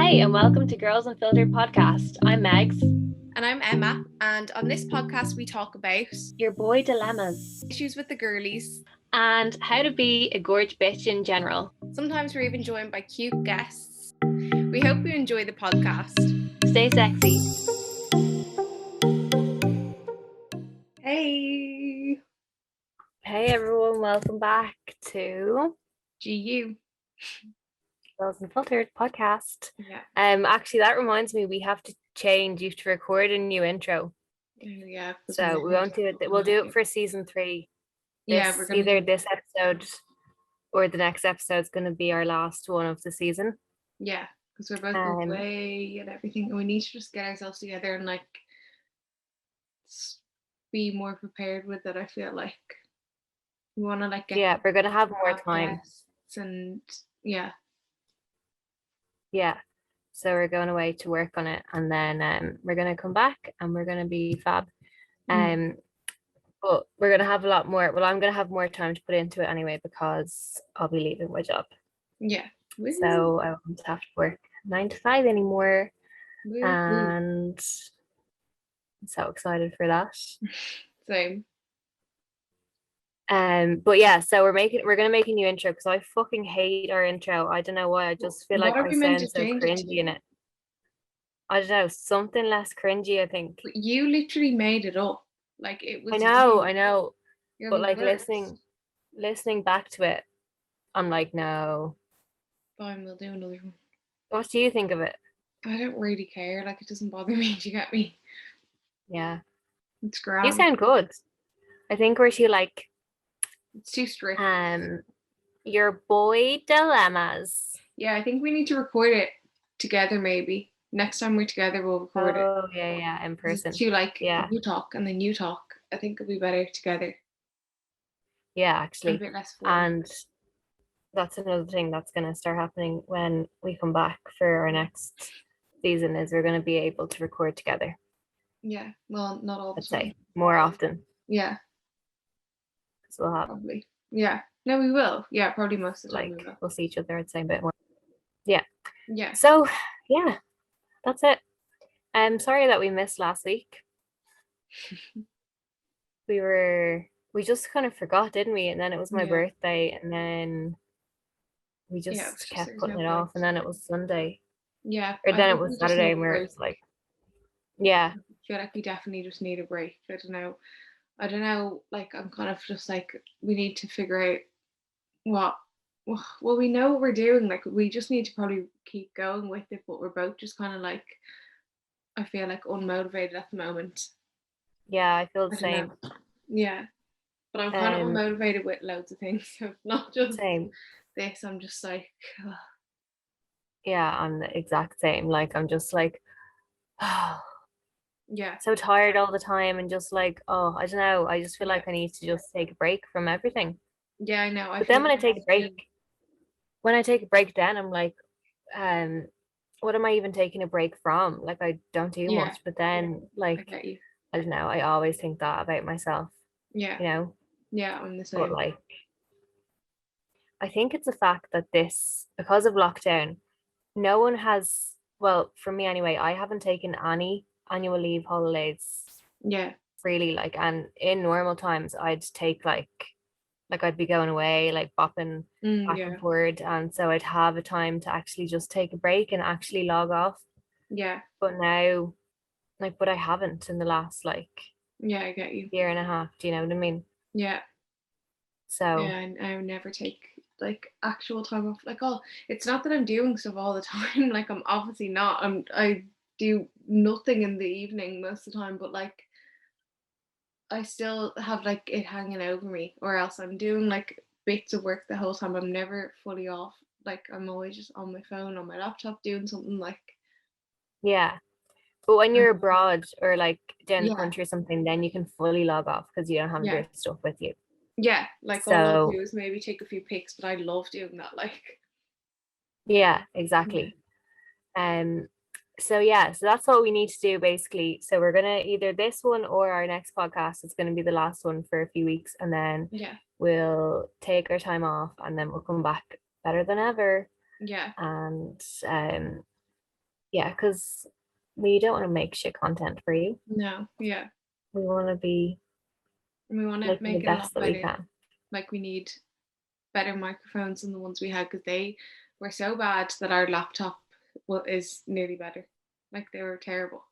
Hi, and welcome to Girls Unfiltered podcast. I'm Megs. And I'm Emma, and on this podcast we talk about Your boy dilemmas issues with the girlies and how to be a gorge bitch in general. Sometimes we're even joined by cute guests. We hope you enjoy the podcast. Stay sexy. Hey. Hey everyone, welcome back to GU. Girls Unfiltered podcast. Yeah. Actually, that reminds me, we have to change. You have to record a new intro. Yeah. So we won't do it. We'll do it for season 3. We're gonna either this episode or the next episode is going to be our last one of the season. Yeah, because we're both away and everything, and we need to just get ourselves together and like be more prepared with it. I feel like we want to like get we're gonna have more time and yeah. So we're going away to work on it, and then we're gonna come back and we're gonna be fab. But we're gonna have a lot more. Well, I'm gonna have more time to put into it anyway because I'll be leaving my job. Yeah. So I won't have to work 9 to 5 anymore, and I'm so excited for that. Same. But yeah, so we're gonna make a new intro because I fucking hate our intro. I don't know why. I just feel like I sound so cringy in it. I don't know, something less cringy, I think. But you literally made it up. Like it was. I know. But like listening back to it, I'm like, no. Fine, we'll do another one. What do you think of it? I don't really care. Like it doesn't bother me. Do you get me? Yeah. It's grand. You sound good. I think we're too like. It's too strict. Your boy dilemmas. Yeah, I think we need to record it together. Maybe next time we're together, we'll record it. Oh yeah, in person. To like you talk and then you talk. I think it'll be better together. Yeah, actually. A bit less fun. And that's another thing that's going to start happening when we come back for our next season is we're going to be able to record together. Yeah, well, not all the time. I'd say more often. Yeah. So we'll have probably. Yeah. No, we will. Yeah, probably most of the time. Like we'll see each other, I'd say a bit more. Yeah. Yeah. So yeah, that's it. I'm sorry that we missed last week. We just kind of forgot, didn't we? And then it was my birthday, and then we just kept putting it off, and then it was Sunday. Yeah. Or then it was Saturday, and we were just like, yeah. I feel like we definitely just need a break. I don't know. Like I'm kind of just like we need to figure out well, we know what we're doing. Like we just need to probably keep going with it, but we're both just kind of like I feel like unmotivated at the moment. Yeah, I feel the same. Yeah. But I'm kind of unmotivated with loads of things. So not just this. I'm just like yeah, I'm the exact same. Like I'm just like yeah, so tired all the time and just like I don't know. I just feel like I need to just take a break from everything. Yeah, I know. But then when I take a break, then I'm like, what am I even taking a break from? Like I don't do much, but then like I don't know. I always think that about myself. Yeah. You know. Yeah, I'm the same. But like, I think it's the fact that because of lockdown, no one has. Well, for me anyway, I haven't taken any annual leave holidays. Yeah. Really, like, and in normal times, I'd take like I'd be going away, like bopping back and forward, and so I'd have a time to actually just take a break and actually log off. Yeah. But now, but I haven't in the last I get you. year and a half. Do you know what I mean? Yeah. So yeah, I never take like actual time off. Like it's not that I'm doing stuff all the time. Like I'm obviously not. I do nothing in the evening most of the time, but like I still have like it hanging over me, or else I'm doing like bits of work the whole time. I'm never fully off. Like I'm always just on my phone, on my laptop, doing something like. Yeah, but when you're abroad or like down the country or something, then you can fully log off because you don't have your stuff with you. Yeah, like all I'll do is maybe take a few pics, but I love doing that. Like. Yeah, exactly. So that's what we need to do basically. So we're gonna either this one or our next podcast is gonna be the last one for a few weeks, and then we'll take our time off, and then we'll come back better than ever. Yeah. And Yeah, because we don't want to make shit content for you. No, yeah. We want to be We want to making the make it a lot best that we better. can. Like we need better microphones than the ones we had because they were so bad that our laptop is nearly better. Like they were terrible.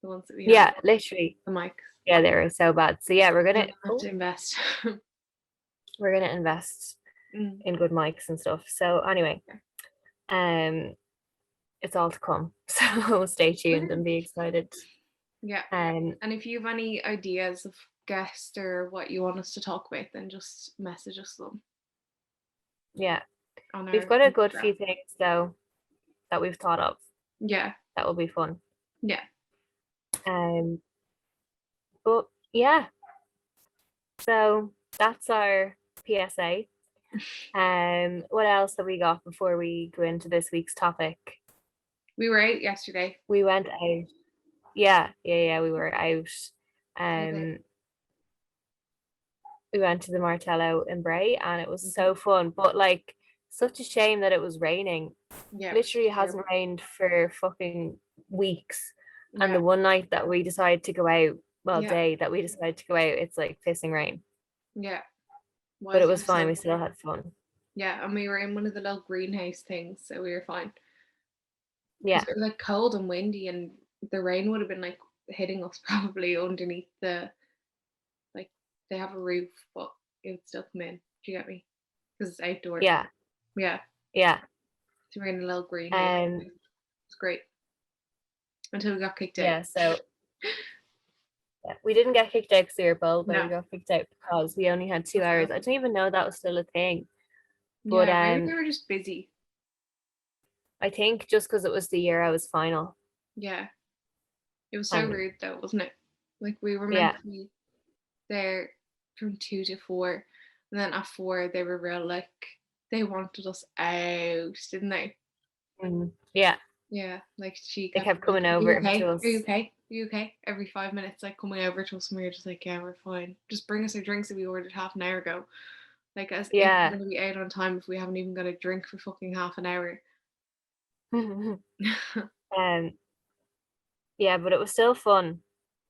The ones that we had, Yeah, literally. the mics. Yeah, they were so bad. So yeah, we're We're gonna gonna have to invest. invest Mm, in good mics and stuff. So anyway, yeah. it's all to come. So stay tuned and Brilliant. be excited. Yeah. Um, And if you have any ideas of guests or what you want us to talk about, then just message us them yeah, on we've our got a good Instagram. few things though that we've thought of Yeah. that will be fun. Yeah. Um, but yeah, so that's our PSA. What else have we got before we go into this week's topic? We were out yesterday. We went out. Yeah, we were out. Okay. Um, we went to the Martello in Bray and it was so fun. But like, such a shame that it was raining. Yeah. Literally, it hasn't rained for fucking weeks. And Yeah. the one night that we decided to go out, well, Yeah. day that we decided to go out, it's like pissing rain. Yeah. Why But is it was that fine. so We still funny? had fun. Yeah, and we were in one of the little greenhouse things, so we were fine. Yeah, Because it was like cold and windy, and the rain would have been like hitting us probably underneath like they have a roof, but it would still come in. Do you get me? Because it's outdoors. yeah, Yeah, yeah. so we're in a little greenhouse. Um, It's great until we got kicked out. yeah. So yeah, we didn't get kicked out because we were bold, but No. we got kicked out because we only had 2 hours. I didn't even know that was still a thing. But Yeah, maybe they were just busy. I think just because it was the year I was final. Yeah, it was so And rude though, wasn't it? Like we were meant yeah, to be there from 2 to 4, and then at 4 they were real like they wanted us out, didn't they? yeah, Yeah, like she they kept kept like, coming "Are you over okay? to Are you us. okay? Are you okay?" Every 5 minutes, like coming over to us, and we were just like, "Yeah, we're fine. Just bring us our drinks that we ordered half an hour ago." Like as if we're Yeah. gonna be out on time if we haven't even got a drink for fucking half an hour. Um, yeah, but it was still fun.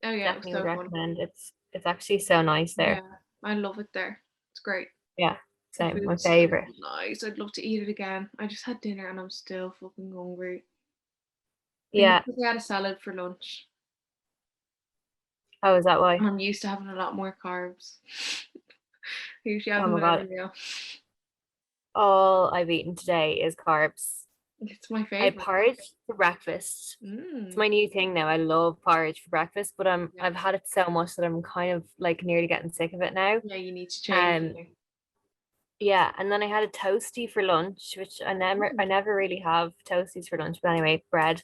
Oh yeah, it was Definitely would so fun. recommend it. It's actually so nice there. Yeah, I love it there. It's great. Yeah, The same. My food's so favorite. nice. I'd love to eat it again. I just had dinner and I'm still fucking hungry. I think it's Yeah. because I had a salad for lunch. Oh, is that why? And I'm used to having a lot more carbs. Usually Oh having my with every God. meal. All I've eaten today is carbs. It's my I had favorite. porridge for breakfast. It's Mm. my new thing now. I love porridge for breakfast, but Yeah. I've had it so much that I'm kind of like nearly getting sick of it now. Yeah, you need to change. Um, yeah, and then I had a toasty for lunch, which I never really have toasties for lunch, but anyway, bread.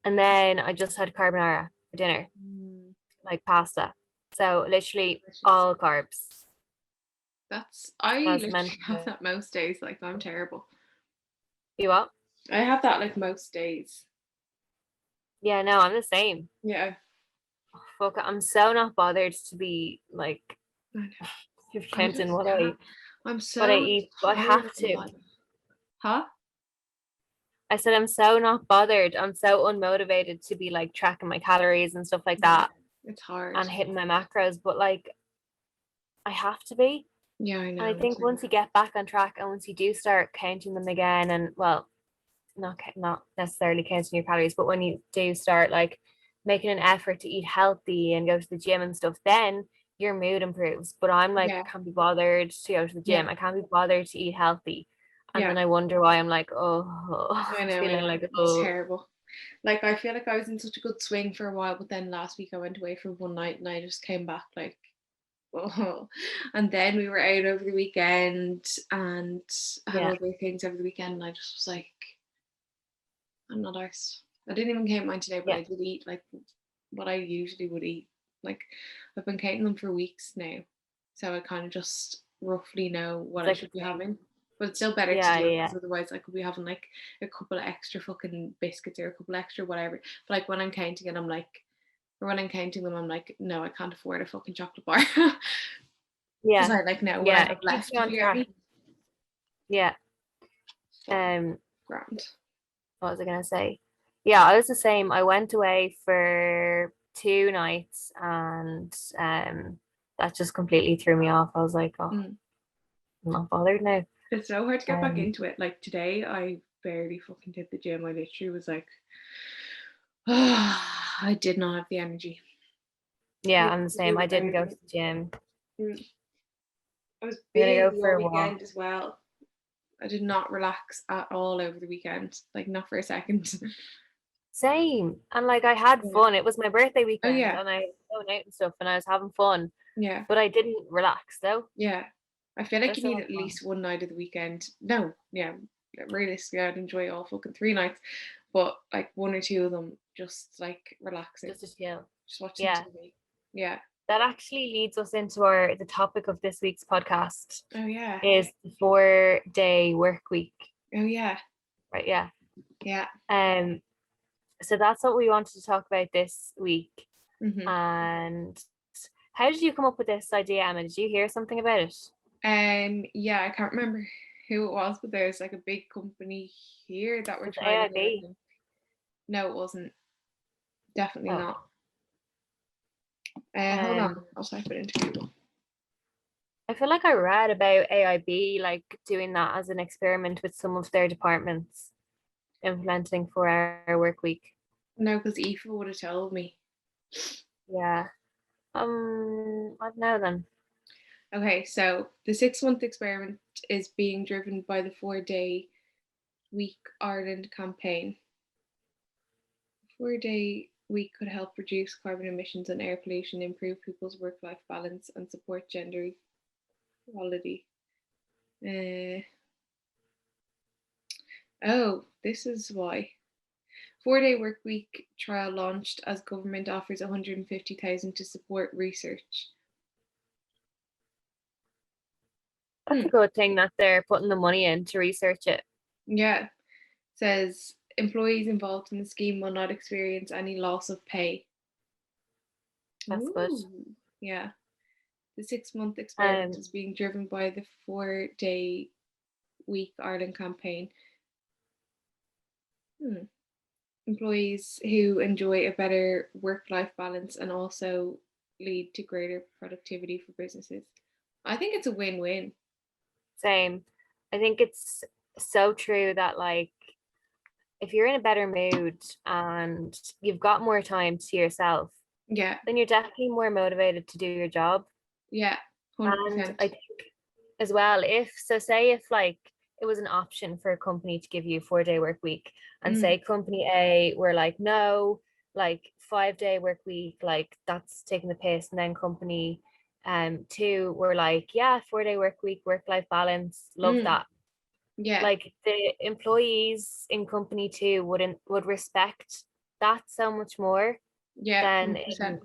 And then I just had carbonara for dinner, Mm. like pasta. So literally Delicious. all carbs I as literally meant have to. that most days. Like I'm terrible. You what? I have that like most days. Yeah, no, I'm the same. Yeah. Fuck, I'm so not bothered to be like I know. I counting just can't. I'm what I so eat, but I tired have of to. life. Huh? I said I'm so not bothered. I'm so unmotivated to be like tracking my calories and stuff like Yeah. that It's hard. and hitting my macros, but like I have to be. Yeah, I And I know. think once you get back on track and once you do start counting them again, and well, not necessarily counting your calories, but when you do start like making an effort to eat healthy and go to the gym and stuff, then your mood improves. But I'm like, Yeah. I can't be bothered to go to the Yeah. gym. I can't be bothered to eat healthy. And Yeah. then I wonder why I'm like, oh, I know. feeling like, It's oh, terrible. Like I feel like I was in such a good swing for a while, but then last week I went away for one night and I just came back like, oh. And then we were out over the weekend and had yeah, other things over the weekend, and I just was like, I'm not arsed. I didn't even count mine today, but yeah, I did eat like what I usually would eat. Like I've been counting them for weeks now, so I kind of just roughly know what it's I like should a be thing. having. But it's still better to Yeah, do it yeah, because otherwise I could be having like a couple of extra fucking biscuits or a couple extra whatever. But like when I'm counting it, I'm like, or when I'm counting them, I'm like, no, I can't afford a fucking chocolate bar because yeah, I like know what I yeah. have It keeps left. you If on you get track. me, Yeah. but Um, grand. what was I gonna say? Yeah, I was the same. I went away for 2 nights and that just completely threw me off. I was like, oh, Mm. I'm not bothered now. It's so hard to get back Um, into it. Like today, I barely fucking did the gym. I literally was like, I did not have the energy. yeah, Like, I'm the to same. do I didn't go to anything. the gym. Mm. I was I'm gonna go busy for all a walk. weekend as well. I did not relax at all over the weekend, like not for a second. Same. And like I had Yeah. fun. It was my birthday Oh weekend yeah, and I was going out and stuff and I was having fun, yeah, but I didn't relax though. yeah. I feel like I you still need have at fun. least one night of the weekend. No, yeah, realistically, I'd enjoy all fucking 3 nights, but like one or two of them just like relaxing, Just to chill. just watching Yeah. TV. Yeah. That actually leads us into the topic of this week's podcast Oh yeah. is the 4-day work week. Oh yeah. Right, yeah. Yeah. Um, so that's what we wanted to talk about this week. Mm-hmm. And how did you come up with this idea, Emma? Did you hear something about it? Yeah, I can't remember who it was, but there's like a big company here that were It's trying it. I AIB. think. No, it wasn't. Definitely Oh, not. Hold on, um, I'll type it into Google. I feel like I read about AIB like doing that as an experiment with some of their departments, implementing 4-hour work week. No, because Aoife would have told me. Yeah. I don't know then. Okay, so the 6 month experiment is being driven by the 4-day week Ireland campaign. 4-day week could help reduce carbon emissions and air pollution, improve people's work life balance, and support gender equality. Oh, this is why. 4-day work week trial launched as government offers 150,000 to support research. That's a good thing that they're putting the money in to research it. Yeah. Says employees involved in the scheme will not experience any loss of pay. That's good. Yeah. The 6 month experiment is being driven by the 4-day week Ireland campaign. Employees who enjoy a better work-life balance and also lead to greater productivity for businesses. I think it's a win-win. Same. I think it's so true that like if you're in a better mood and you've got more time to yourself, yeah, then you're definitely more motivated to do your job. Yeah, 100%. And I think as well, say if like it was an option for a company to give you a 4-day work week and say company A were like, no, like 5-day work week, like that's taking the piss. And then company 2 were like, yeah, 4-day work week, work-life balance, love that. Yeah. Like the employees in company 2 would respect that so much more than 100%. in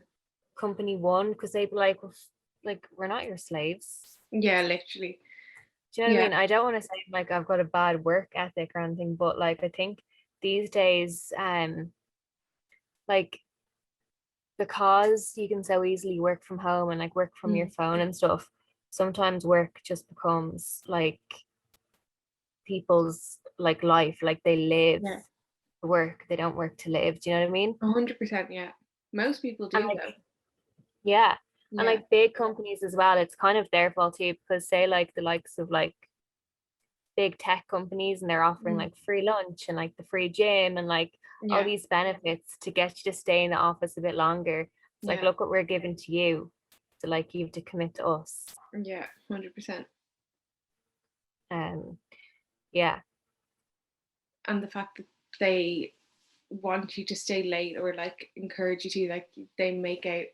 company 1 because they'd be like, well, like we're not your slaves. Yeah, literally. Do you know what I mean? I don't want to say like I've got a bad work ethic or anything, but like I think these days, like because you can so easily work from home and like work from your phone and stuff, sometimes work just becomes like people's like life, like they live to work, they don't work to live. Do you know what I mean? 100%, yeah. Most people do like, though. Yeah. And like big companies as well, it's kind of their fault too, because say like the likes of like big tech companies and they're offering like free lunch and like the free gym and like all these benefits to get you to stay in the office a bit longer. It's like, look what we're giving to you. So like you have to commit to us. Yeah, 100%. Yeah. And the fact that they want you to stay late or like encourage you to, like they make out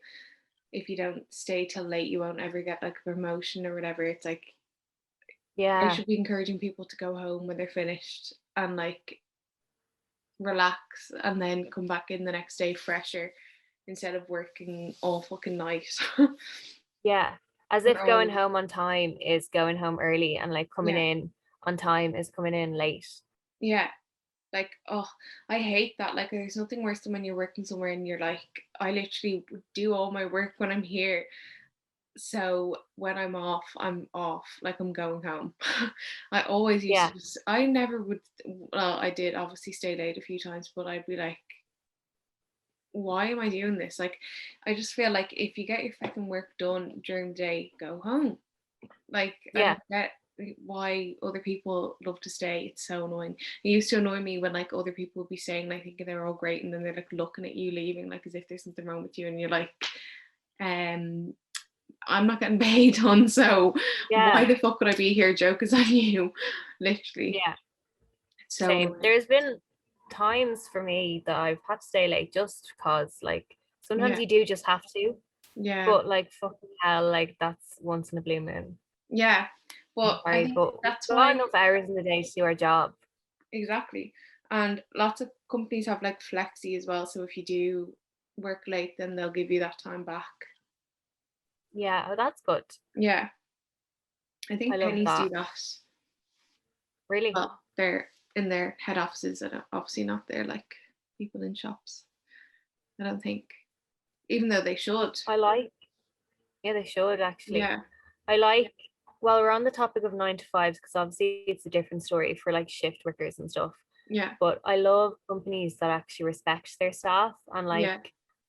if you don't stay till late you won't ever get like a promotion or whatever. It's like they should be encouraging people to go home when they're finished and like relax and then come back in the next day fresher instead of working all fucking night. Yeah. As if going home on time is going home early and like coming in on time is coming in late. Yeah. Like, oh, I hate that. Like, there's nothing worse than when you're working somewhere and you're like, I literally do all my work when I'm here. So when I'm off, I'm off, like I'm going home. I always used Yeah. to just, I never would, well, I did obviously stay late a few times, but I'd be like, why am I doing this? Like, I just feel like if you get your fucking work done during the day, go home. Like, I Yeah. don't get why other people love to stay. It's so annoying. It used to annoy me when like other people would be saying like thinking they're all great and then they're like looking at you leaving like as if there's something wrong with you and you're like, um, I'm not getting paid on, so why Yeah. the fuck would I be here? Joke is on you, literally. Yeah. It's so Same. annoying. There's been times for me that I've had to stay late just because like sometimes Yeah, you do just have to. yeah, But like fucking hell, like that's once in a blue moon. yeah. Well, I Sorry, think but we've that's got why enough hours in the day to do our job. exactly. And lots of companies have like flexi as well. So if you do work late, then they'll give you that time back. Yeah, oh, that's good. Yeah, I I think love pennies do that. that. Really, Well, they're in their head offices and obviously not there like people in shops. I don't think, even though they should. I like. Yeah, they should actually. Yeah, I like. Well, we're on the topic of 9 to 5s because obviously it's a different story for like shift workers and stuff. yeah, But I love companies that actually respect their staff and like yeah,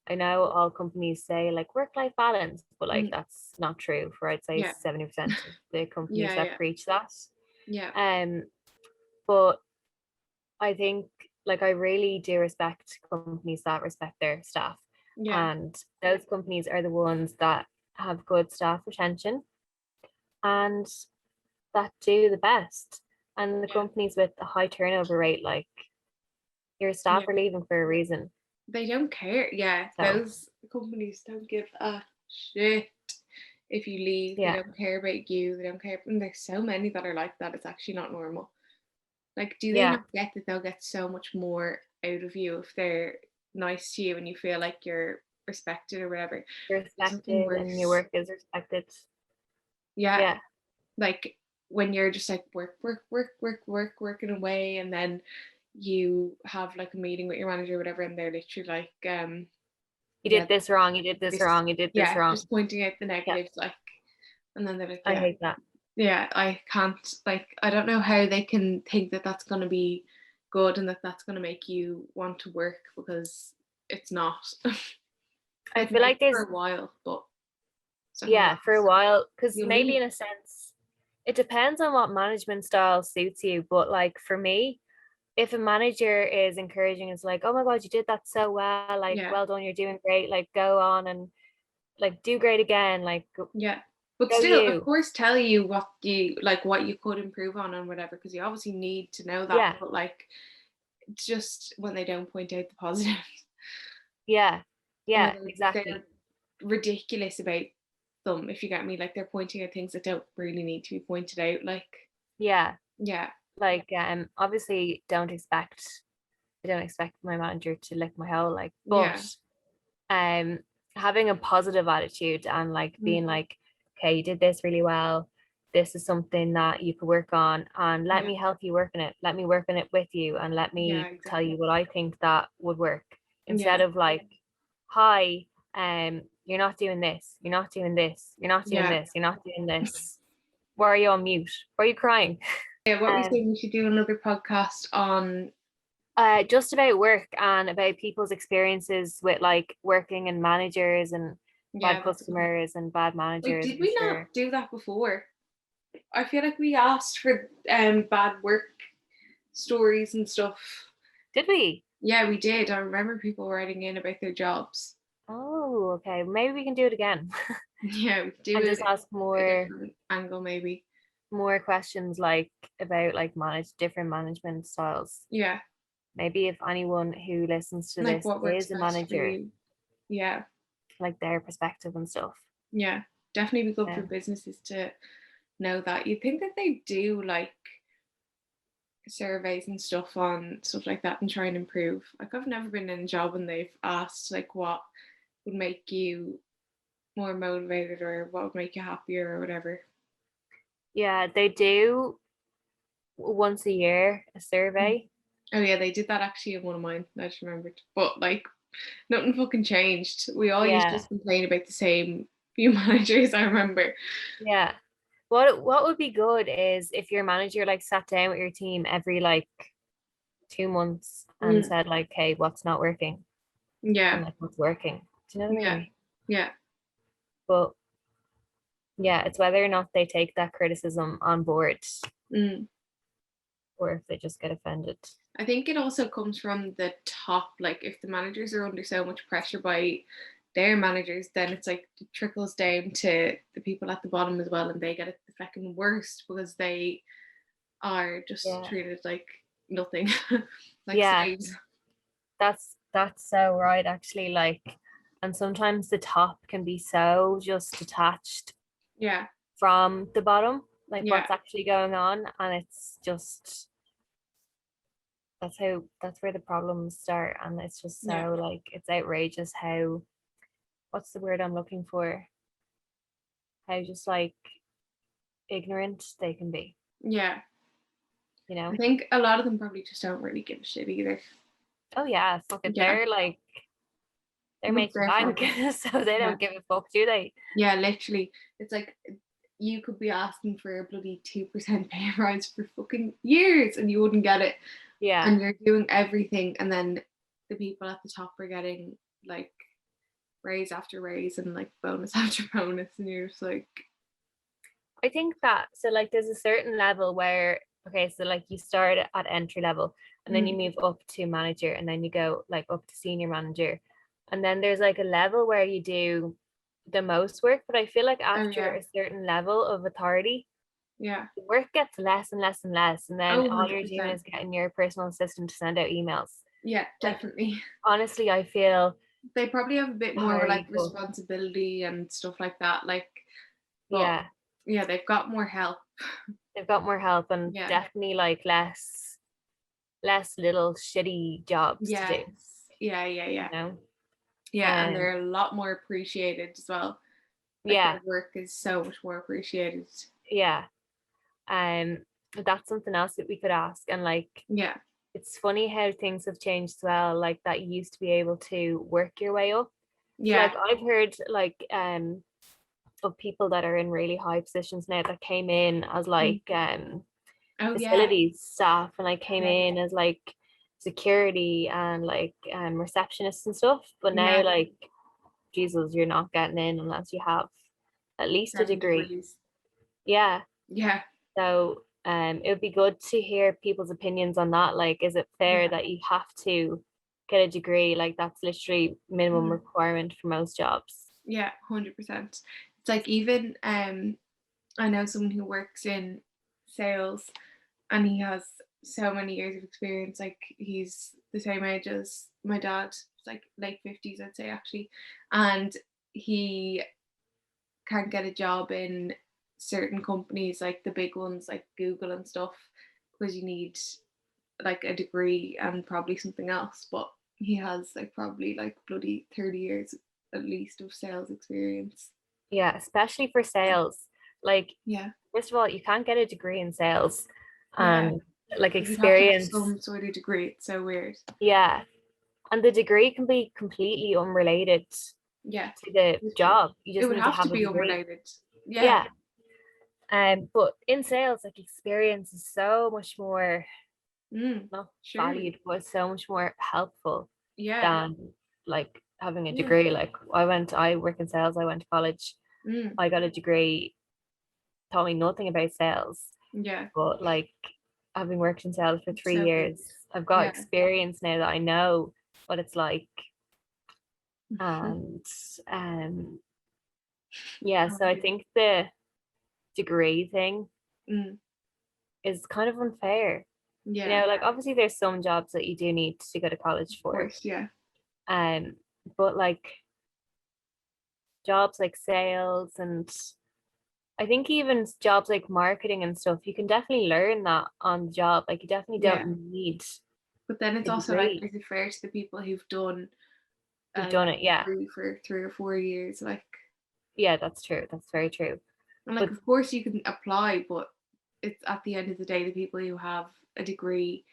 I know all companies say like work-life balance, but like mm, that's not true for I'd say yeah, 70% of the companies yeah, that yeah, preach that. yeah, Um, but I think like I really do respect companies that respect their staff. yeah, And those companies are the ones that have good staff retention and that do the best. And the yeah, companies with a high turnover rate, like your staff yeah. are leaving for a reason. They don't care. Yeah, So those companies don't give a shit if you leave. They yeah, don't care about you. They don't care. And there's so many that are like that. It's actually not normal. Like, do they yeah, not get that they'll get so much more out of you if they're nice to you and you feel like you're respected or whatever? you're There's nothing respected and your worse. work is respected. Yeah, Yeah, like when you're just like working away, and then you have like a meeting with your manager or whatever, and they're literally like, you yeah, did this wrong, you did this this, wrong, you did this yeah, wrong. just pointing out the Yeah, negatives, like, and then they're like, I yeah, hate that. yeah, I can't, like, I don't know how they can think that that's going to be good and that that's going to make you want to work because it's not. I Like feel maybe like there's for a while, but it's not gonna yeah, for a last. while, because You'll maybe leave. in a sense, it depends on what management style suits you. But like for me, if a manager is encouraging, it's like, oh my God, you did that so well, like Yeah, well done, you're doing great, like go on and like do great again, like yeah. But go still, of you. course, tell you what you like, what you could improve on and whatever, because you obviously need to know that. Yeah, But like, it's just when they don't point out the positives, yeah, or yeah, they're exactly. ridiculous about them, if you get me, like they're pointing out things that don't really need to be pointed out. Like, Yeah, yeah, like obviously I don't expect my manager to lick my hole, like, but yeah, um having a positive attitude and like mm, being like, okay, you did this really well, this is something that you could work on and let yeah, me help you work on it, let me work on it with you and let yeah, me tell exactly. you what I think that would work, instead Yeah, of like, hi, you're not doing this, you're not doing this, you're not doing yeah. this, you're not doing this, why are you on mute, why are you crying? Yeah, what we um saying, we should do another podcast on. just about work and about people's experiences with like working and managers and bad Yeah, that's a good one. customers and bad Wait, managers did for we not sure. do that before? I feel like we asked for bad work stories and stuff. Did we? Yeah, we did. I remember people writing in about their jobs. Oh, okay. Maybe we can do it again Yeah, we could do and just it ask a more different angle maybe. questions like about like manage different management styles. Yeah, Maybe if anyone who listens to like this what works is a best for manager, you. Yeah, like their perspective and stuff. yeah. Definitely be good for Yeah. businesses to know that. You'd think that they do like surveys and stuff on stuff like that and try and improve. Like I've never been in a job and they've asked like what would make you more motivated or what would make you happier or whatever. Yeah, they do once a year a survey. Oh yeah, they did that actually in one of mine. I just remembered. But like nothing fucking changed. We all used to Yeah. just complain about the same, few managers I remember. Yeah. What would be good is if your manager like sat down with your team every like 2 months and said like, hey, what's not working? And Yeah. like what's working. Do you know what I Yeah. mean? Yeah. But yeah, it's whether or not they take that criticism on board or if they just get offended. I think it also comes from the top. Like if the managers are under so much pressure by their managers, then it's like it trickles down to the people at the bottom as well, and they get it the fucking worst because they are just Yeah. treated like nothing, like Yeah. slaves. That's so right, actually. Like, and sometimes the top can be so just detached Yeah. from the bottom, like Yeah. what's actually going on, and it's just that's where the problems start, and it's just so Yeah. like it's outrageous how what's the word I'm looking for? How just like ignorant they can be, Yeah. you know? I think a lot of them probably just don't really give a shit either. Oh yeah, fuck it. Yeah. They're Once making they're bank, from so they yeah. don't give a fuck, do they? Yeah, literally. It's like you could be asking for a bloody 2% pay rise for fucking years and you wouldn't get it. Yeah. And you're doing everything, and then the people at the top are getting like raise after raise and like bonus after bonus, and you're just like, I think that so like there's a certain level where okay, so like you start at entry level and then you move up to manager and then you go like up to senior manager. And then there's like a level where you do the most work, but I feel like after a certain level of authority, yeah, the work gets less and less and less. And then oh, all you're doing 100%. is getting your personal assistant to send out emails. Yeah, Like definitely. honestly, I feel They probably have a bit more very like tough. responsibility and stuff like that. Like, but Yeah. yeah, they've got more help. They've got more help and Yeah. definitely like less little shitty jobs to do. Yeah. You know? Yeah, and they're a lot more appreciated as well. Like Yeah. their work is so much more appreciated. Yeah. Um that's something else that we could ask. And like Yeah. it's funny how things have changed as well, like that you used to be able to work your way up. So Yeah. like I've heard like of people that are in really high positions now that came in as like Oh yeah. facilities staff and like came Yeah. in as like security and like receptionists and stuff. But now Yeah. like Jesus, you're not getting in unless you have at least a 7 degree. degrees. Yeah. Yeah. So it would be good to hear people's opinions on that. Like, is it fair that you have to get a degree? Like that's literally minimum requirement for most jobs. Yeah, 100%. It's like even I know someone who works in sales and he has so many years of experience. Like he's the same age as my dad. It's like late 50s, I'd say actually. And he can't get a job in certain companies like the big ones like Google and stuff because you need like a degree and probably something else. But he has like probably like bloody 30 years at least of sales experience. Yeah, especially for sales. Like, Yeah. first of all, you can't get a degree in sales Yeah. and like You'd have to have experience. some sort of degree. It's so weird. Yeah. And the degree can be completely unrelated Yeah. to the job. You It just would need to have to have a be degree. unrelated. Yeah. Yeah. But in sales, like experience is so much more not valued, but so much more helpful than like having a degree. Like I work in sales, I went to college, I got a degree, taught me nothing about sales. Yeah. But like having worked in sales for 3 years, Good. I've got experience now that I know what it's like. And yeah, so I think the degree thing is kind of unfair. Yeah. You know, like obviously there's some jobs that you do need to go to college for. Of course, yeah. But like jobs like sales and I think even jobs like marketing and stuff, you can definitely learn that on the job. Like you definitely don't need. But then it's a also like, degree. is it fair to the people who've done it, yeah. for 3 or 4 years? Like, yeah, that's true. That's very true. and like, of course, you can apply, but it's at the end of the day, the people who have a degree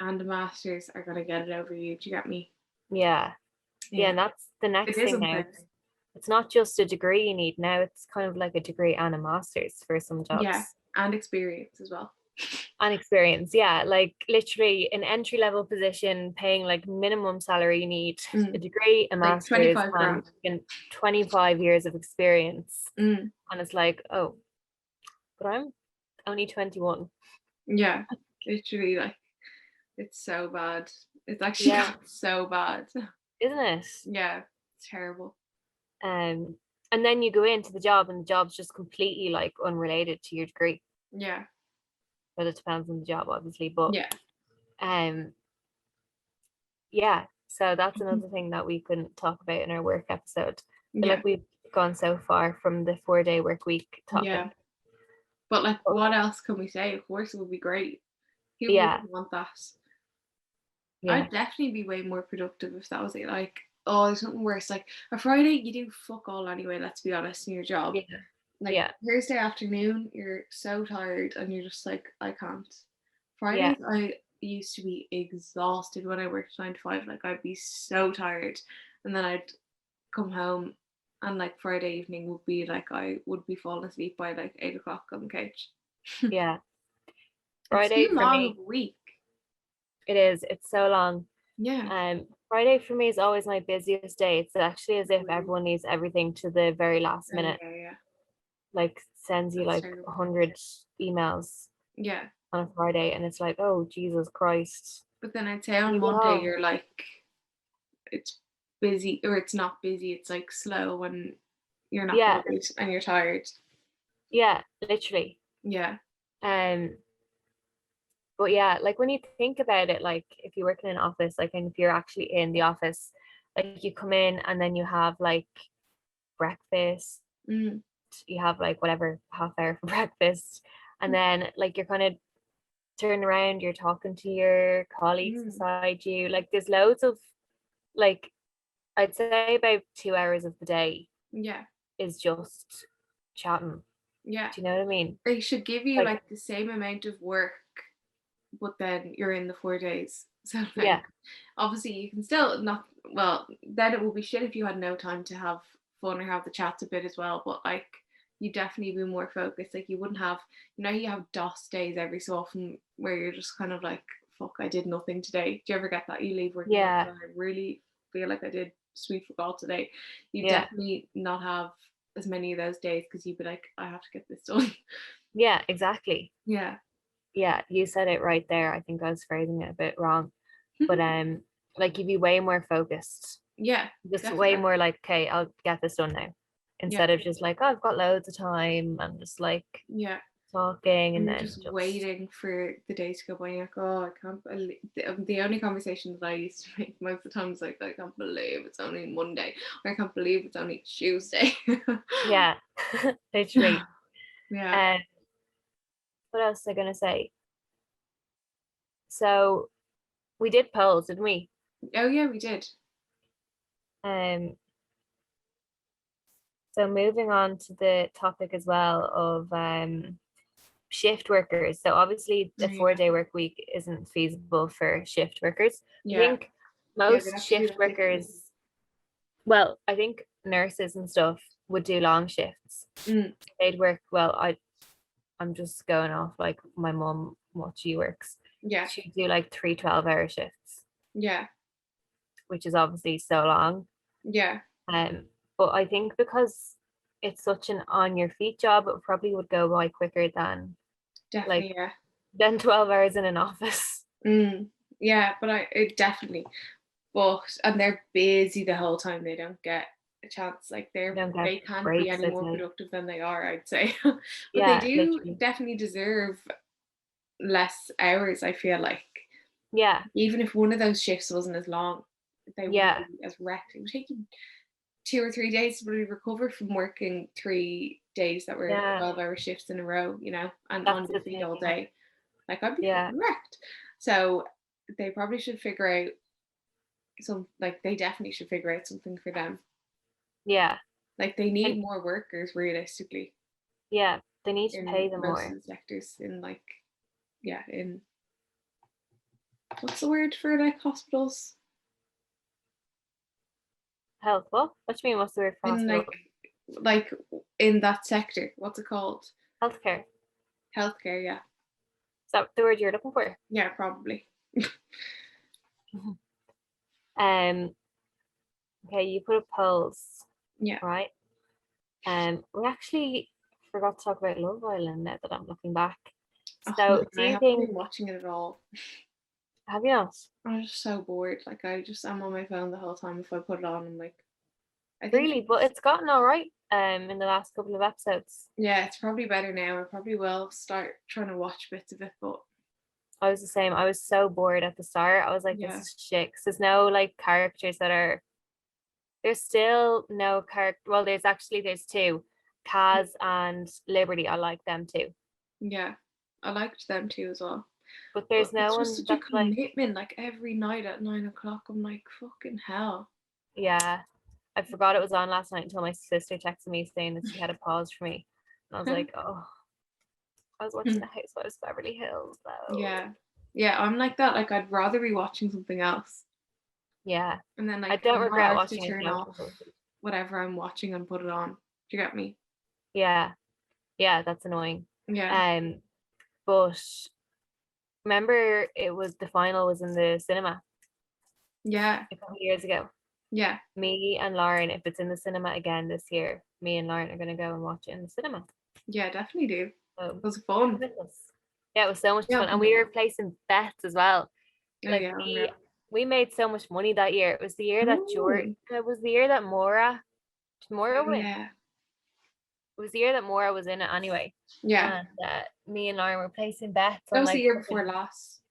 and a master's are gonna get it over you. Do you get me? Yeah. Yeah, and that's the next It is thing now. unfair. it's not just a degree you need now, it's kind of like a degree and a master's for some Yeah, jobs. and experience as well. And experience, yeah, like literally an entry level position paying like minimum salary, you need a degree, a Like master's, 25 grand. and 25 years of experience. Mm. And it's like, oh, but I'm only 21. Yeah, literally, like, it's so bad. It's actually Yeah, so bad. isn't it? Yeah, it's terrible. And then you go into the job and the job's just completely like unrelated to your degree. Yeah. Well, it depends on the job, obviously, but Yeah. yeah. So that's another thing that we couldn't talk about in our work episode. I feel Yeah. like we've gone so far from the 4-day work week topic. Yeah. But like, what else can we say? Of course, it would be great. Who wouldn't want that? Yeah. I'd definitely be way more productive if that was it. Like, oh, there's something worse. Like a Friday, you do fuck all anyway. Let's be honest in your job. Yeah. Like Thursday afternoon, you're so tired and you're just like, I can't. Fridays, I used to be exhausted when I worked 9 to 5. Like I'd be so tired, and then I'd come home, and like Friday evening would be like I would be falling asleep by like 8 o'clock on the couch. Yeah. Friday it's too long of a week. It is. It's so long. Yeah. Friday for me is always my busiest day. It's actually as if everyone needs everything to the very last minute. Yeah. Like sends you like 100 emails. Yeah. On a Friday, and it's like, oh Jesus Christ. But then I'd say on Monday you're like, it's busy, or it's not busy. It's like slow when you're not bothered and you're tired. Yeah, literally. Yeah. But yeah, like when you think about it, like if you work in an office, like, and if you're actually in the office, like you come in and then you have like breakfast, you have like whatever half hour for breakfast, and then like you're kind of turn around, you're talking to your colleagues beside you. Like there's loads of, like, I'd say about 2 hours of the day is just chatting. Yeah. Do you know what I mean? They should give you like the same amount of work, but then you're in the 4 days. So like, obviously you can still not, well, then it would be shit if you had no time to have fun or have the chats a bit as well. But like, you definitely be more focused. Like you wouldn't have, you have DOS days every so often where you're just kind of like, fuck, I did nothing today. Do you ever get that? You leave work, I really feel like I did sweet fuck all today. You definitely not have as many of those days, because you'd be like, I have to get this done. Yeah, exactly. Yeah, you said it right there. I think I was phrasing it a bit wrong, but like you'd be way more focused. Yeah, just definitely. Way more like, okay, I'll get this done now, instead of just like, oh, I've got loads of time and just like talking and then just waiting for the day to go by. Like, oh, I can't believe the only conversations that I used to make most of the time was like, I can't believe it's only Monday, or I can't believe it's only Tuesday. Yeah, literally. Yeah. What else was I gonna say? So we did polls, didn't we? Oh yeah, we did. So moving on to the topic as well of shift workers. So obviously the 4-day work week isn't feasible for shift workers. I think most shift workers, well, I think nurses and stuff would do long shifts. They'd work, well, I'm just going off like my mum, what she works. Yeah. She'd do like 3 12-hour shifts. Yeah. Which is obviously so long. Yeah. But I think because it's such an on your feet job, it probably would go by quicker than definitely, than 12 hours in an office. Yeah, but it definitely, and they're busy the whole time. They don't get a chance. Like they can't be any more productive than they are, I'd say. But they do definitely deserve less hours, I feel like. Yeah. Even if one of those shifts wasn't as long, they wouldn't be as wrecked. It would take you 2 or 3 days to really recover from working 3 days that were 12-hour shifts in a row, and on your feet all day. Like I'd be wrecked. So they probably should figure out they definitely should figure out something for them. Yeah. Like they need more workers realistically. Yeah, they need to pay them more. Most of the sectors in in what's the word for like hospitals? health. What do you mean? What's the word for In hospital? like in that sector. What's it called? Healthcare. Healthcare, yeah. Is that the word you're looking for? Yeah, probably. Okay, you put up polls. Yeah. Right. We actually forgot to talk about Love Island now that I'm looking back. So do you think, haven't been watching it at all? Have you not? I'm just so bored. Like I'm on my phone the whole time. If I put it on, I'm like, I think really, but it's gotten all right. In the last couple of episodes. Yeah, it's probably better now. I probably will start trying to watch bits of it, but I was the same. I was so bored at the start. I was like, this is shit. 'Cause there's no like characters that are. There's still no character. Well, there's two, Kaz and Liberty. I like them too. Yeah, I liked them too as well. But there's no one. It's just such a commitment. Like every night at 9 o'clock, I'm like, fucking hell. Yeah, I forgot it was on last night until my sister texted me saying that she had a pause for me, and I was like, oh. I was watching The Housewives of Beverly Hills though. Yeah, I'm like that. Like I'd rather be watching something else. Yeah. And then like I don't regret watching to turn off whatever I'm watching and put it on. Do you get me? Yeah. Yeah, that's annoying. Yeah. But remember the final was in the cinema. Yeah. A couple of years ago. Yeah. Me and Lauren, if it's in the cinema again this year, me and Lauren are gonna go and watch it in the cinema. Yeah, definitely do. It was fun. Yeah, it was so much fun. And we were placing bets as well. Like we made so much money that year. It was the year that it was the year that Maura win. Yeah. It was the year that Maura was in it anyway. Yeah. And me and Lauren were placing bets. That was the year before last.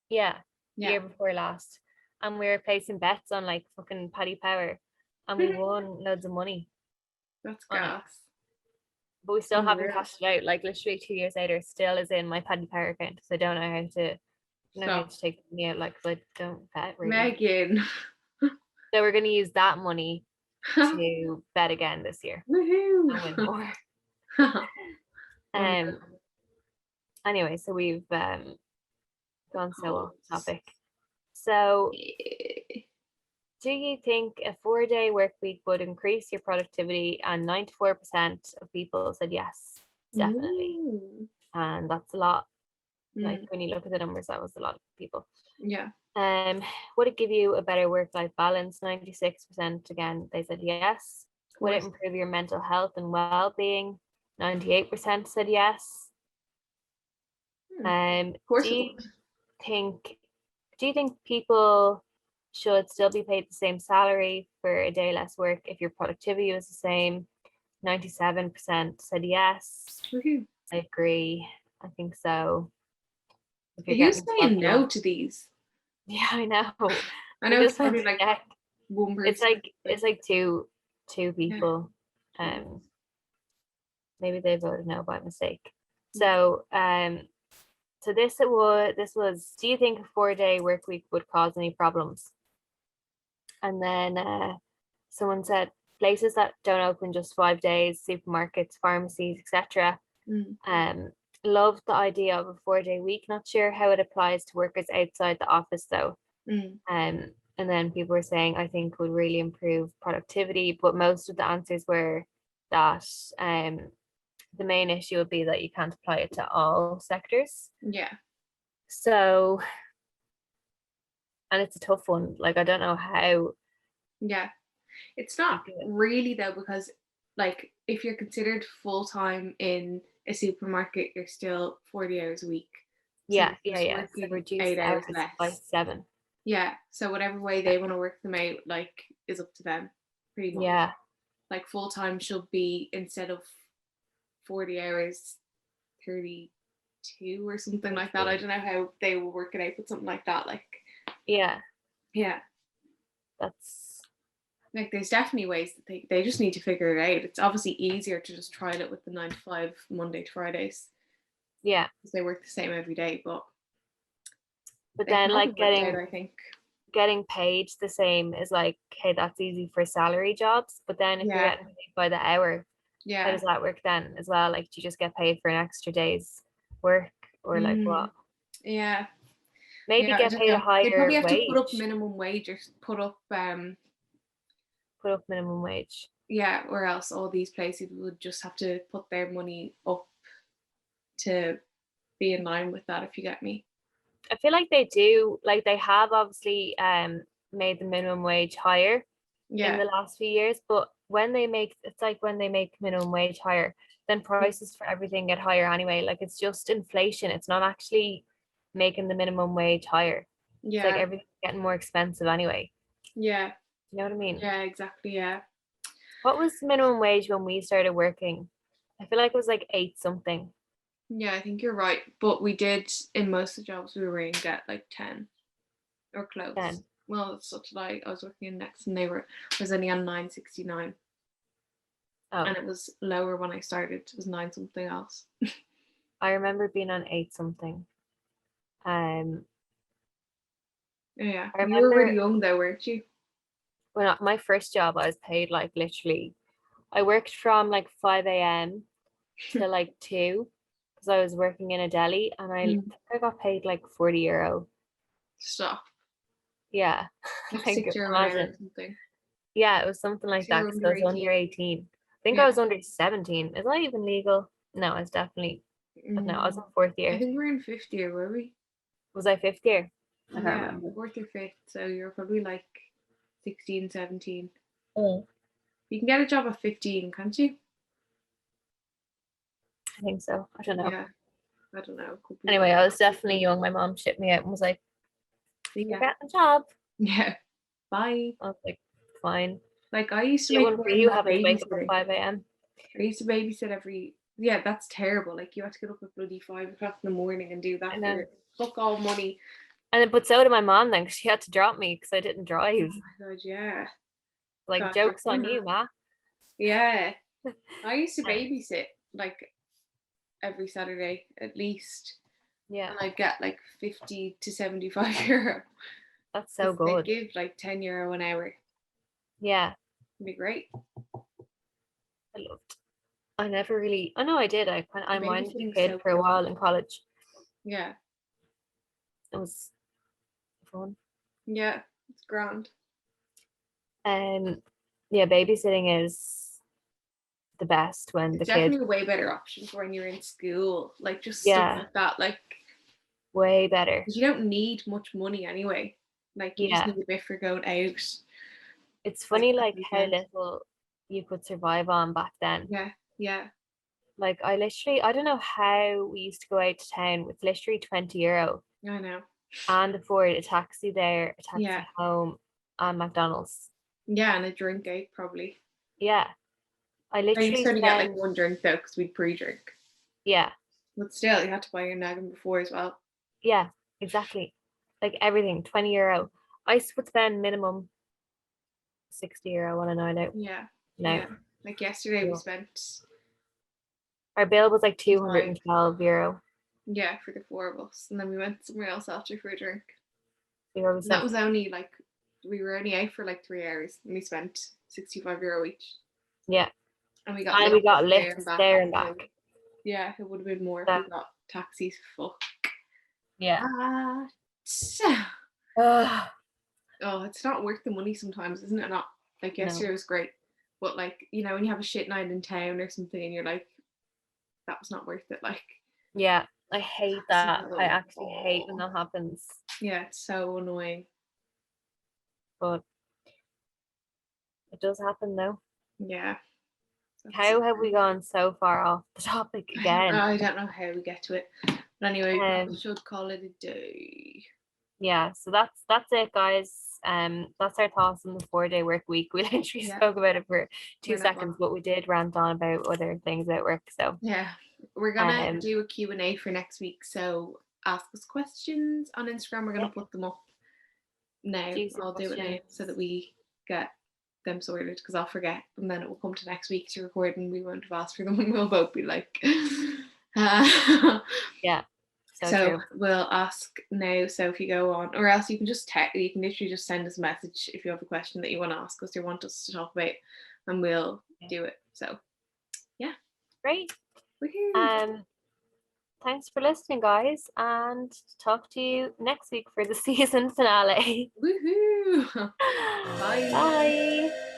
Yeah. The year before last. And we were placing bets on like fucking Paddy Power. And we won loads of money. That's gas. But we still haven't cashed it out. Like literally 2 years later, it still is in my Paddy Power account. So I don't know how to take me out. Like, I don't bet really. Megan. So we're gonna use that money to bet again this year. Woohoo! And win more. Anyway, so we've gone so off topic. So do you think a 4-day work week would increase your productivity? And 94% of people said yes, definitely. And that's a lot. Like when you look at the numbers, that was a lot of people. Yeah. Would it give you a better work-life balance? 96% again, they said yes. Would it improve your mental health and well-being? 98% said yes. Of course do you think people should still be paid the same salary for a day less work if your productivity was the same? 97% said yes. I agree. I think so. Who's saying no to these? Yeah, I know. I know it's probably like one person. It's like two people. Maybe they voted no by mistake. So so this was, do you think a 4-day work week would cause any problems? And then someone said places that don't open just 5 days, supermarkets, pharmacies, etc. Love the idea of a 4-day week. Not sure how it applies to workers outside the office though. And then people were saying I think would really improve productivity, but most of the answers were that the main issue would be that you can't apply it to all sectors. Yeah. So, and it's a tough one. Like I don't know how. Yeah. It's not really though, because like if you're considered full-time in a supermarket, you're still 40 hours a week. So yeah. So reduce 8 hours less by 7. Yeah. So whatever way they want to work them out, like, is up to them, pretty much. Yeah. Like full-time should be, instead of 40 hours, 32 or something like that. I don't know how they will work it out, but something like that. Like. Yeah. That's like, there's definitely ways that they just need to figure it out. It's obviously easier to just trial it with the 9 to 5 Monday to Fridays. Yeah, because they work the same every day, but then like getting paid the same is like, hey, that's easy for salary jobs, but then if you're getting paid by the hour, how does that work then as well? Like, do you just get paid for an extra day's work, or like what? Maybe get paid a higher wage. They probably have to put up minimum wage, or put up put up minimum wage. Yeah, or else all these places would just have to put their money up to be in line with that, if you get me. I feel like they do, like they have obviously made the minimum wage higher in the last few years, but when they make, it's like when they make minimum wage higher, then prices for everything get higher anyway. Like it's just inflation. It's not actually making the minimum wage higher. It's like everything's getting more expensive anyway. Yeah. You know what I mean? Yeah, exactly. Yeah. What was minimum wage when we started working? I feel like it was like 8 something. Yeah, I think you're right. But we did, in most of the jobs we were in, get like 10 or close. 10. Well, it's such like I was working in Next and I was only on 9.69. Oh. And it was lower when I started. It was 9 something else. I remember being on 8 something. Yeah. You were really young though, weren't you? When my first job, I was paid like literally, I worked from like 5 a.m. to like 2 because I was working in a deli, and I got paid like €40. Stop. Yeah. Like €6 an hour or something. Yeah, it was something like that because I was under 18. I think I was under 17. Is that even legal? No, it's definitely. But no, I was in 4th year. I think we're in 5th year, were we? Was I 5th year? I can't remember. 4th or 5th, so you're probably like 16, 17. You can get a job at 15, can't you? I think so. I don't know. Yeah, I don't know. Anyway, I was definitely young. My mom shipped me out and was like, "You're getting a job." Yeah. Bye. I was like, fine. Like I used to you having to wake up at 5 a.m. I used to babysit yeah, that's terrible. Like you have to get up at bloody 5 o'clock in the morning and do that for fuck all money. But so did my mom then, because she had to drop me because I didn't drive. Oh my god, yeah. Like, joke's on you, Ma. Yeah. I used to babysit like every Saturday at least. Yeah. And I'd get like 50 to €75. That's so good. They give like €10 an hour. Yeah. It'd be great. I loved. I never really. I know I did. I minded a kid for a while in college. Yeah. It was fun. Yeah, it's grand. Yeah, babysitting is the best when it's definitely a way better option for when you're in school. Like just stuff like that. Like way better. You don't need much money anyway. Like you just need a bit for going out. It's funny like how little you could survive on back then. Yeah. Like I don't know how we used to go out to town with literally €20. I know. And afford a taxi there, a taxi home, and McDonald's. Yeah, and a drink out probably. Yeah. I literally used to only get like one drink though because we'd pre-drink. Yeah. But still, you had to buy your naggin before as well. Yeah, exactly. Like everything, €20. I would spend minimum €60 on a night out. Yeah. No. Yeah. Like yesterday we spent. Our bill was like €212. Yeah, for the 4 of us. And then we went somewhere else after for a drink. That was only like, we were only out for like 3 hours and we spent €65 each. Yeah. And we got lifts there and back. Yeah, it would have been more if we got taxis. Fuck. Yeah. Oh, it's not worth the money sometimes, isn't it? Not like yesterday was great, but like when you have a shit night in town or something and you're like, that was not worth it. Like, yeah, I hate that. I actually hate when that happens. Yeah, it's so annoying. But it does happen though. Yeah. How have we gone so far off the topic again? I don't know how we get to it. But anyway, we should call it a day. Yeah, so that's it, guys. That's our thoughts on the 4-day work week. We literally spoke about it for 2 seconds, but we did rant on about other things at work. So yeah, we're gonna do a Q&A for next week. So ask us questions on Instagram. We're gonna put them up now. I'll do it now so that we get them sorted because I'll forget and then it will come to next week to record and we won't have asked for them and we'll both be like yeah. So we'll ask now. So if you go on, or else you can just you can literally just send us a message if you have a question that you want to ask us or want us to talk about, and we'll do it. So yeah, great. Woohoo. Thanks for listening, guys, and talk to you next week for the season finale. Woohoo! Bye. Bye.